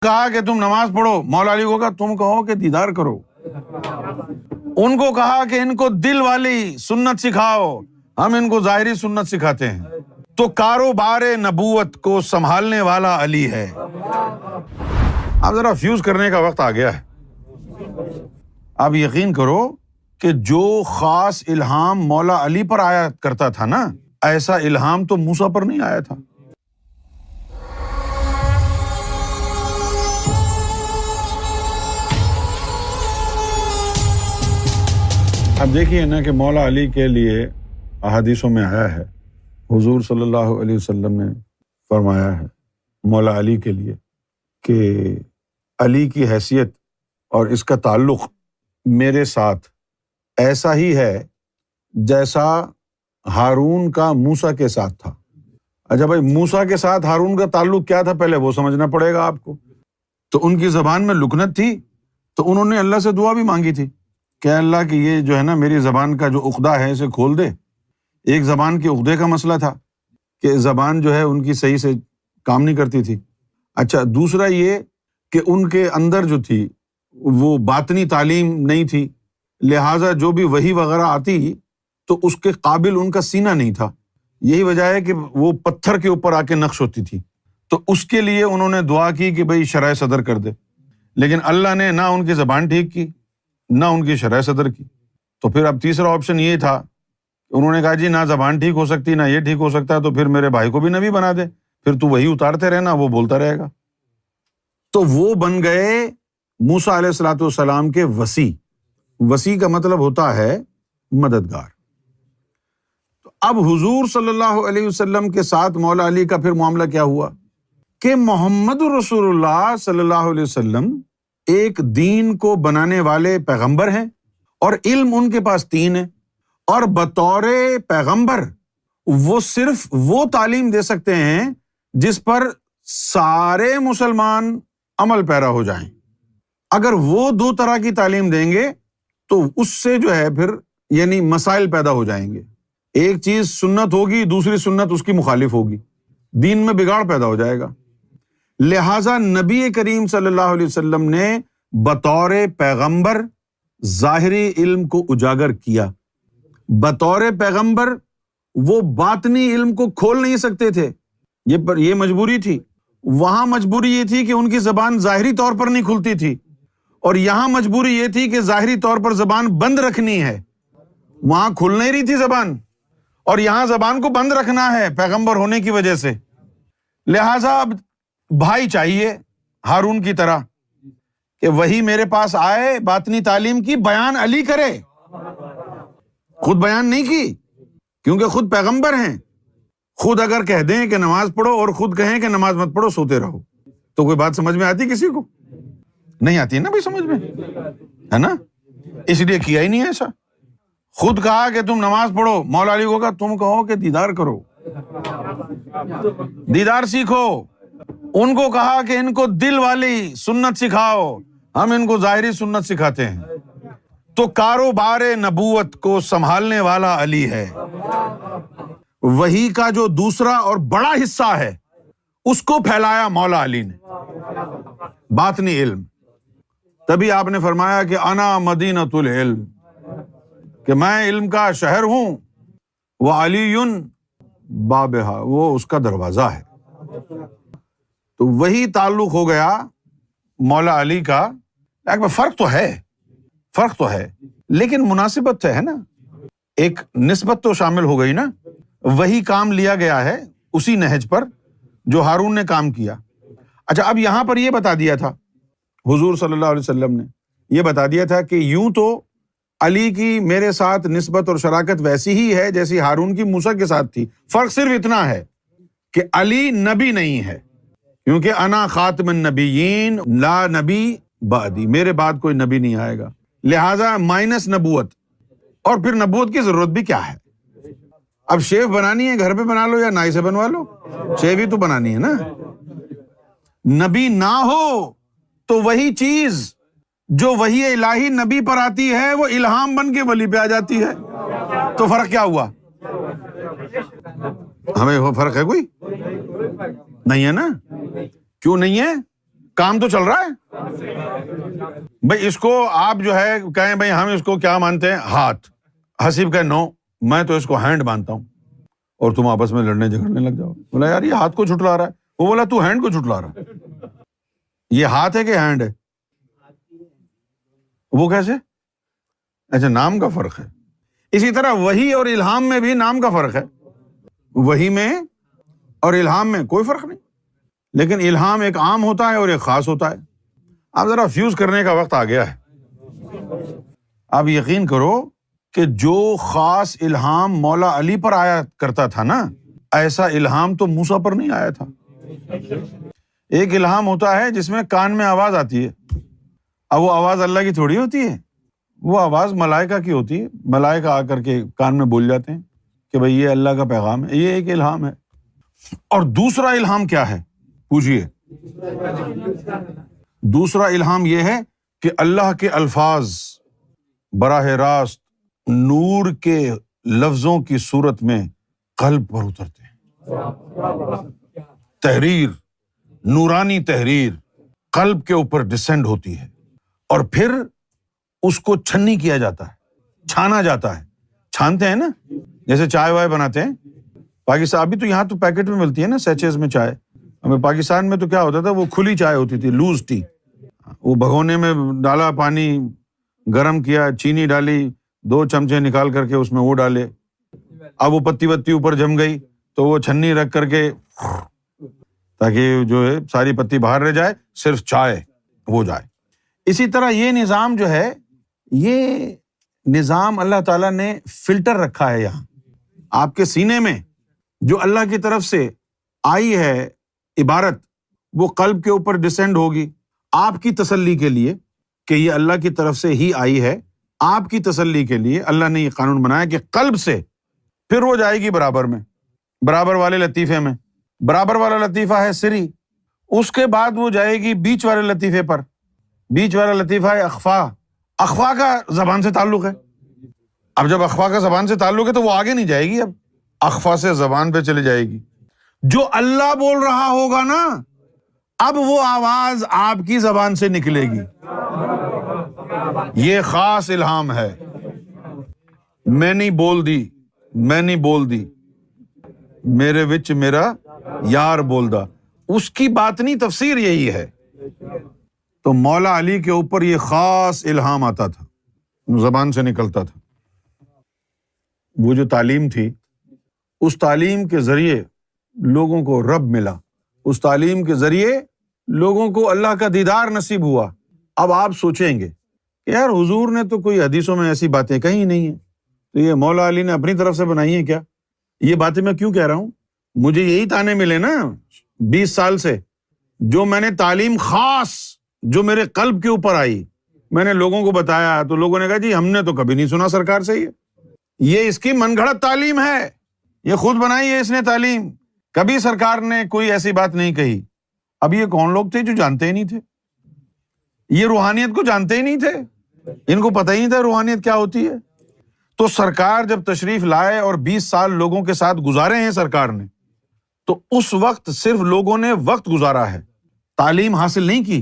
کہا کہ تم نماز پڑھو، مولا علی کو کہا تم کہو کہ دیدار کرو۔ ان کو کہا کہ ان کو دل والی سنت سکھاؤ، ہم ان کو ظاہری سنت سکھاتے ہیں۔ تو کاروبار نبوت کو سنبھالنے والا علی ہے۔ اب ذرا فیوز کرنے کا وقت آ گیا ہے۔ آپ یقین کرو کہ جو خاص الہام مولا علی پر آیا کرتا تھا نا، ایسا الہام تو موسیٰ پر نہیں آیا تھا۔ اب دیکھیے نا کہ مولا علی کے لیے احادیثوں میں آیا ہے، حضور صلی اللہ علیہ وسلم نے فرمایا ہے مولا علی کے لیے کہ علی کی حیثیت اور اس کا تعلق میرے ساتھ ایسا ہی ہے جیسا ہارون کا موسیٰ کے ساتھ تھا۔ اچھا بھائی، موسیٰ کے ساتھ ہارون کا تعلق کیا تھا پہلے وہ سمجھنا پڑے گا آپ کو۔ تو ان کی زبان میں لکنت تھی، تو انہوں نے اللہ سے دعا بھی مانگی تھی کہ اللہ کی یہ جو ہے نا میری زبان کا جو عقدہ ہے اسے کھول دے۔ ایک زبان کے عقدے کا مسئلہ تھا کہ زبان جو ہے ان کی صحیح سے کام نہیں کرتی تھی۔ اچھا، دوسرا یہ کہ ان کے اندر جو تھی وہ باطنی تعلیم نہیں تھی، لہٰذا جو بھی وحی وغیرہ آتی تو اس کے قابل ان کا سینہ نہیں تھا۔ یہی وجہ ہے کہ وہ پتھر کے اوپر آ کے نقش ہوتی تھی۔ تو اس کے لیے انہوں نے دعا کی کہ بھئی شرح صدر کر دے، لیکن اللہ نے نہ ان کی زبان ٹھیک کی نہ ان کی شرح صدر کی۔ تو پھر اب تیسرا آپشن یہ تھا، انہوں نے کہا جی نہ زبان ٹھیک ہو سکتی نہ یہ ٹھیک ہو سکتا، تو پھر میرے بھائی کو بھی نبی بنا دے، پھر تو وہی اتارتے رہنا، وہ بولتا رہے گا۔ تو وہ بن گئے موسیٰ علیہ الصلوۃ والسلام کے وصی۔ وصی کا مطلب ہوتا ہے مددگار۔ تو اب حضور صلی اللہ علیہ وسلم کے ساتھ مولا علی کا پھر معاملہ کیا ہوا کہ محمد رسول اللہ صلی اللہ علیہ وسلم ایک دین کو بنانے والے پیغمبر ہیں، اور علم ان کے پاس 3 ہے، اور بطور پیغمبر وہ صرف وہ تعلیم دے سکتے ہیں جس پر سارے مسلمان عمل پیرا ہو جائیں۔ اگر وہ 2 طرح کی تعلیم دیں گے تو اس سے جو ہے پھر یعنی مسائل پیدا ہو جائیں گے۔ ایک چیز سنت ہوگی، دوسری سنت اس کی مخالف ہوگی، دین میں بگاڑ پیدا ہو جائے گا۔ لہٰذا نبی کریم صلی اللہ علیہ وسلم نے بطور پیغمبر ظاہری علم کو اجاگر کیا۔ بطور پیغمبر وہ باطنی علم کو کھول نہیں سکتے تھے، یہ مجبوری تھی۔ وہاں مجبوری یہ تھی کہ ان کی زبان ظاہری طور پر نہیں کھلتی تھی، اور یہاں مجبوری یہ تھی کہ ظاہری طور پر زبان بند رکھنی ہے۔ وہاں کھل نہیں رہی تھی زبان، اور یہاں زبان کو بند رکھنا ہے پیغمبر ہونے کی وجہ سے۔ لہٰذا اب بھائی چاہیے ہارون کی طرح کہ وہی میرے پاس آئے، باطنی تعلیم کی بیان علی کرے، خود بیان نہیں کی، کیونکہ خود پیغمبر ہیں۔ خود اگر کہہ دیں کہ نماز پڑھو اور خود کہیں کہ نماز مت پڑھو، سوتے رہو، تو کوئی بات سمجھ میں آتی کسی کو؟ نہیں آتی نا بھائی سمجھ میں، ہے نا؟ اس لیے کیا ہی نہیں ایسا۔ خود کہا کہ تم نماز پڑھو، مولا علی کو کہا تم کہو کہ دیدار کرو، دیدار سیکھو۔ ان کو کہا کہ ان کو دل والی سنت سکھاؤ، ہم ان کو ظاہری سنت سکھاتے ہیں۔ تو کاروبار نبوت کو سنبھالنے والا علی ہے۔ وحی کا جو دوسرا اور بڑا حصہ ہے اس کو پھیلایا مولا علی نے، باطنی علم۔ تبھی آپ نے فرمایا کہ انا مدینۃ العلم، کہ میں علم کا شہر ہوں، وعلی بابھا، وہ اس کا دروازہ ہے۔ تو وہی تعلق ہو گیا مولا علی کا۔ فرق تو ہے لیکن مناسبت ہے نا، ایک نسبت تو شامل ہو گئی نا۔ وہی کام لیا گیا ہے اسی نہج پر جو ہارون نے کام کیا۔ اچھا، اب یہاں پر یہ بتا دیا تھا حضور صلی اللہ علیہ وسلم نے، یہ بتا دیا تھا کہ یوں تو علی کی میرے ساتھ نسبت اور شراکت ویسی ہی ہے جیسی ہارون کی موسیٰ کے ساتھ تھی۔ فرق صرف اتنا ہے کہ علی نبی نہیں ہے، کیونکہ انا خاتم النبیین لا نبی بعدی، میرے بعد کوئی نبی نہیں آئے گا، لہٰذا مائنس نبوت۔ اور پھر نبوت کی ضرورت بھی کیا ہے؟ اب شیف بنانی ہے گھر پہ بنا لو یا نائی سے بنوا لو، شیف ہی تو بنانی ہے نا۔ نبی نہ ہو تو وہی چیز جو وحی الہی نبی پر آتی ہے وہ الہام بن کے ولی پہ آ جاتی ہے۔ تو فرق کیا ہوا؟ ہمیں وہ فرق ہے کوئی؟ نہیں ہے نا؟ کیوں نہیں ہے؟ کام تو چل رہا ہے بھائی. اس کو آپ جو ہے کہیں بھائی ہم اس کو کیا مانتے ہیں؟ ہاتھ. حسیب کہے نو، میں تو اس کو ہینڈ مانتا ہوں. اور تم آپس میں لڑنے جھگڑنے لگ جاؤ. بولا یار یہ ہاتھ کو جھٹلا رہا ہے. وہ بولا تو ہینڈ کو جھٹلا رہا ہے. یہ ہاتھ ہے کہ ہینڈ ہے؟ وہ کیسے؟ اچھا نام کا فرق ہے. اسی طرح وحی اور الہام میں بھی نام کا فرق ہے. وحی میں اور الہام میں کوئی فرق نہیں، لیکن الہام ایک عام ہوتا ہے اور ایک خاص ہوتا ہے. آپ ذرا فیوز کرنے کا وقت آ گیا ہے. آپ یقین کرو کہ جو خاص الہام مولا علی پر آیا کرتا تھا نا، ایسا الہام تو موسیٰ پر نہیں آیا تھا. ایک الہام ہوتا ہے جس میں کان میں آواز آتی ہے. اب وہ آواز اللہ کی تھوڑی ہوتی ہے، وہ آواز ملائکہ کی ہوتی ہے. ملائکہ آ کر کے کان میں بول جاتے ہیں کہ بھئی یہ اللہ کا پیغام ہے. یہ ایک الہام ہے. اور دوسرا الہام کیا ہے؟ پوچھئے. دوسرا الہام یہ ہے کہ اللہ کے الفاظ براہ راست نور کے لفظوں کی صورت میں قلب پر اترتے ہیں. تحریر، نورانی تحریر قلب کے اوپر ڈسینڈ ہوتی ہے، اور پھر اس کو چھنی کیا جاتا ہے، چھانا جاتا ہے. چھانتے ہیں نا، جیسے چائے وائے بناتے ہیں. پاکستان ابھی تو یہاں تو پیکٹ میں ملتی ہے نا سیچیز میں چائے. ہمیں پاکستان میں تو کیا ہوتا تھا، وہ کھلی چائے ہوتی تھی، لوز ٹی. وہ بھگونے میں ڈالا، پانی گرم کیا، چینی ڈالی، 2 چمچے نکال کر کے اس میں وہ ڈالے. اب وہ پتی وتی اوپر جم گئی تو وہ چھنی رکھ کر کے، تاکہ جو ہے ساری پتی باہر رہ جائے، صرف چائے وہ جائے. اسی طرح یہ نظام جو ہے، یہ نظام اللہ تعالیٰ نے فلٹر رکھا ہے یہاں آپ کے سینے میں. جو اللہ کی طرف سے آئی ہے عبارت، وہ قلب کے اوپر ڈسینڈ ہوگی آپ کی تسلی کے لیے کہ یہ اللہ کی طرف سے ہی آئی ہے. آپ کی تسلی کے لیے اللہ نے یہ قانون بنایا کہ قلب سے پھر وہ جائے گی برابر میں، برابر والے لطیفے میں. برابر والا لطیفہ ہے سری، اس کے بعد وہ جائے گی بیچ والے لطیفے پر. بیچ والا لطیفہ ہے اخفا. اخفا کا زبان سے تعلق ہے. اب جب اخفا کا زبان سے تعلق ہے تو وہ آگے نہیں جائے گی، اب اخفا سے زبان پہ چلی جائے گی. جو اللہ بول رہا ہوگا نا، اب وہ آواز آپ کی زبان سے نکلے گی. یہ خاص الہام ہے. میں نہیں بول دی، میں نہیں بول دی، میرے وچ میرا یار بول دا. اس کی باطنی تفسیر یہی ہے. تو مولا علی کے اوپر یہ خاص الہام آتا تھا، زبان سے نکلتا تھا. وہ جو تعلیم تھی، اس تعلیم کے ذریعے لوگوں کو رب ملا. اس تعلیم کے ذریعے لوگوں کو اللہ کا دیدار نصیب ہوا. اب آپ سوچیں گے کہ یار حضور نے تو کوئی حدیثوں میں ایسی باتیں کہی نہیں ہیں، تو یہ مولا علی نے اپنی طرف سے بنائی ہیں کیا؟ یہ باتیں میں کیوں کہہ رہا ہوں؟ مجھے یہی تانے ملے نا 20 سال سے. جو میں نے تعلیم خاص جو میرے قلب کے اوپر آئی، میں نے لوگوں کو بتایا تو لوگوں نے کہا جی ہم نے تو کبھی نہیں سنا سرکار سے. یہ اس کی من گھڑت تعلیم ہے، یہ خود بنائی ہے اس نے تعلیم. کبھی سرکار نے کوئی ایسی بات نہیں کہی. اب یہ کون لوگ تھے جو جانتے ہی نہیں تھے؟ یہ روحانیت کو جانتے ہی نہیں تھے، ان کو پتہ ہی نہیں تھا روحانیت کیا ہوتی ہے. تو سرکار جب تشریف لائے اور 20 سال لوگوں کے ساتھ گزارے ہیں سرکار نے، تو اس وقت صرف لوگوں نے وقت گزارا ہے، تعلیم حاصل نہیں کی.